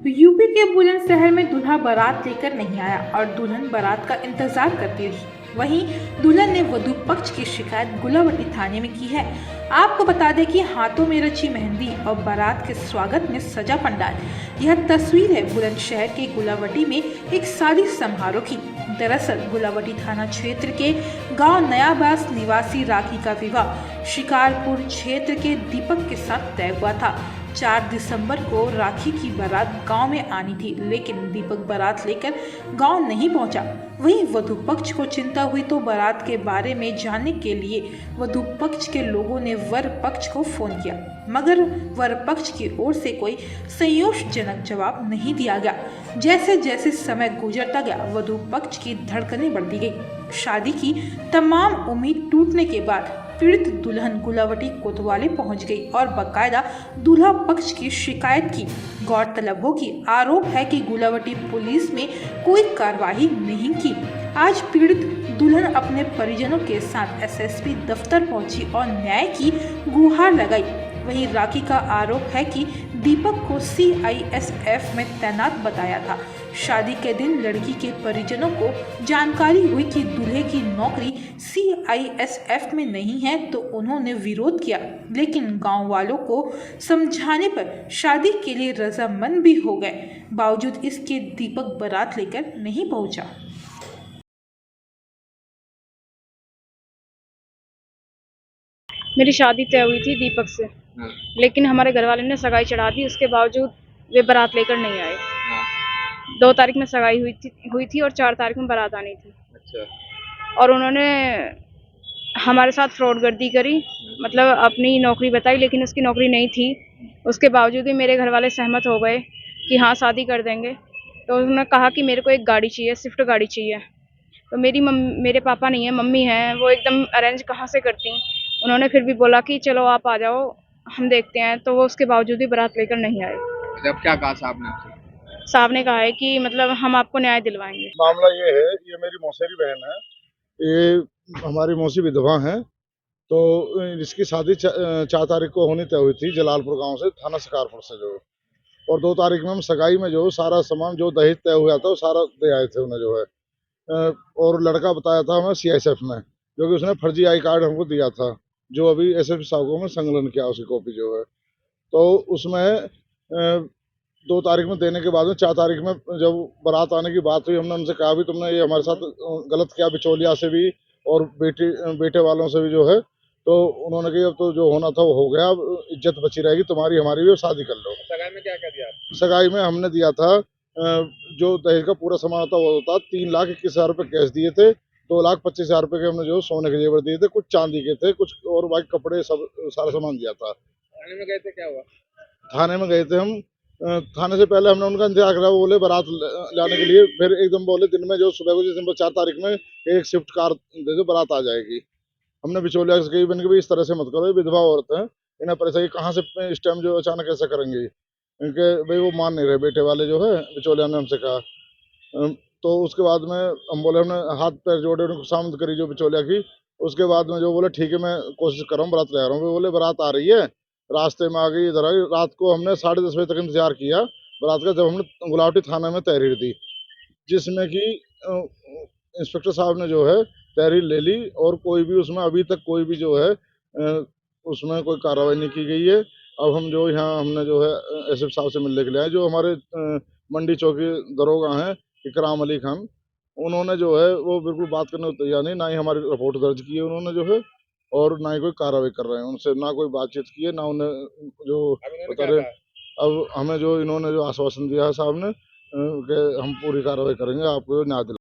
UP के बुलंदशहर में दूल्हा बारात लेकर नहीं आया और दुल्हन बारात का इंतजार करती रही। वहीं दुल्हन ने वधू पक्ष की शिकायत गुलावटी थाने में की है। आपको बता दें कि हाथों में रची मेहंदी और बारात के स्वागत में सजा पंडाल। यह तस्वीर है बुलंदशहर के गुलावटी में एक शादी समारोह की। दरअसल गुलावटी थाना क्षेत्र के गांव नयाबास निवासी राखी का विवाह शिकारपुर क्षेत्र के दीपक के साथ तय हुआ था। 4 दिसंबर को राखी की बारात गांव में आनी थी, लेकिन दीपक बारात लेकर गांव नहीं पहुंचा। वहीं वधू पक्ष को चिंता हुई तो बारात के बारे में जानने के लिए वधू पक्ष के लोगों ने वर पक्ष को फोन किया, मगर वर पक्ष की ओर से कोई संतोषजनक जवाब नहीं दिया गया। जैसे जैसे समय गुजरता गया, वधू पक्ष की धड़कनें बढ़ती गई। शादी की तमाम उम्मीद टूटने के बाद पीड़ित दुल्हन गुलावटी कोतवाली पहुंच गई और बकायदा दूल्हा पक्ष की शिकायत की। गौरतलब हो कि आरोप है कि गुलावटी पुलिस में कोई कार्रवाई नहीं की। आज पीड़ित दुल्हन अपने परिजनों के साथ एसएसपी दफ्तर पहुंची और न्याय की गुहार लगाई। वहीं राखी का आरोप है कि दीपक को सीआईएसएफ में तैनात बताया था। शादी के दिन लड़की के परिजनों को जानकारी हुई कि दूल्हे की नौकरी सीआईएसएफ में नहीं है तो उन्होंने विरोध किया, लेकिन गांव वालों को समझाने पर शादी के लिए रजामंद भी हो गए। बावजूद इसके दीपक बारात लेकर नहीं पहुंचा। मेरी शादी तय हुई थी दीपक से। हाँ, लेकिन हमारे घर वाले ने सगाई चढ़ा दी, उसके बावजूद वे बारात लेकर नहीं आए। हाँ, 2 तारीख में सगाई हुई थी और 4 तारीख में बारात आनी थी। अच्छा। और उन्होंने हमारे साथ फ्रॉडगर्दी करी, मतलब अपनी नौकरी बताई, लेकिन उसकी नौकरी नहीं थी। उसके बावजूद भी मेरे घर वाले सहमत हो गए कि हाँ शादी कर देंगे। तो उन्होंने कहा कि मेरे को एक गाड़ी चाहिए, स्विफ्ट गाड़ी चाहिए। तो मेरे पापा नहीं है, मम्मी हैं, वो एकदम अरेंज कहाँ से करती। उन्होंने फिर भी बोला कि चलो आप आ जाओ, हम देखते हैं। तो वो उसके बावजूद भी बारात लेकर नहीं आए। जब क्या कहा साहब ने आपसे? साहब ने कहा है कि मतलब हम आपको न्याय दिलवाएंगे। मामला ये है, ये मेरी मौसेरी बहन है। ये हमारी मौसी विधवा है। तो इसकी शादी 4 तारीख को होनी तय हुई थी जलालपुर गांव से, थाना शिकारपुर से जो। और 2 तारीख में हम सगाई में जो सारा सामान जो दहेज तय हुआ था वो सारा दे आए थे उन्हें जो है। और लड़का बताया था हमें सीआईएसएफ में, जो कि उसने फर्जी आई कार्ड हमको दिया था, जो अभी एसएसपी साहब को में संकलन किया उसकी कॉपी जो है। तो उसमें 2 तारीख में देने के बाद में 4 तारीख में जब बारात आने की बात हुई, हमने उनसे कहा भी तुमने ये हमारे साथ गलत किया, बिचौलिया से भी और बेटे वालों से भी जो है। तो उन्होंने कहा अब तो जो होना था वो हो गया, अब इज्जत बची रहेगी तुम्हारी हमारी भी, और शादी कर लो। सगाई में क्या क्या दिया? सगाई में हमने दिया था जो दहेज का पूरा सामान था वो होता 3,21,000 रुपये कैश दिए थे। 2,25,000 रुपये के हमने जो सोने के जेवर दिए थे, कुछ चांदी के थे, कुछ और बाकी कपड़े सब सारा सामान दिया था। थाने में गए थे, क्या हुआ? थाने में गए थे हम। थाने से पहले हमने उनका इंतजार करा, वो बोले बारात लाने के लिए। फिर एकदम बोले दिन में जो सुबह को जैसे 4 तारीख में एक स्विफ्ट कार दे दो, बारात आ जाएगी। हमने बिचौलिया से कही बन के भी इस तरह से मत करो, ये विधवा औरत है, इन्हें पैसा कहाँ से इस टाइम जो अचानक ऐसा करेंगे। इनके भाई वो मान नहीं रहे बेटे वाले जो है, बिचौलिया ने हमसे कहा। तो उसके बाद में हम बोले, हमने हाथ पैर जोड़े, उनको शांत करी जो बिचौलिया की। उसके बाद में जो बोले ठीक है मैं कोशिश कर रहा हूँ, बारात ले आ रहा हूँ। वो बोले बारात आ रही है, रास्ते में आ गई, इधर आ गई। रात को हमने 10:30 बजे तक इंतजार किया बारात का, जब हमने गुलावटी थाना में तहरीर दी, जिसमें कि इंस्पेक्टर साहब ने जो है तहरीर ले ली, और कोई भी उसमें अभी तक कोई भी जो है उसमें कोई कार्रवाई नहीं की गई है। अब हम जो यहाँ हमने जो है एसएसपी साहब से मिलने के लिए आए, जो हमारे मंडी चौकी दरोगा हैं इकराम अली खान। उन्होंने जो है वो बिल्कुल बात करने को तैयार नहीं, ना ही हमारी रिपोर्ट दर्ज की है उन्होंने जो है, और ना ही कोई कार्रवाई कर रहे हैं। उनसे ना कोई बातचीत की है, ना उन्हें जो अब इन्होंने बता क्या रहे। कहा? अब हमें जो इन्होंने जो आश्वासन दिया है साहब ने कि हम पूरी कार्रवाई करेंगे, आपको न्याय दिलाएंगे।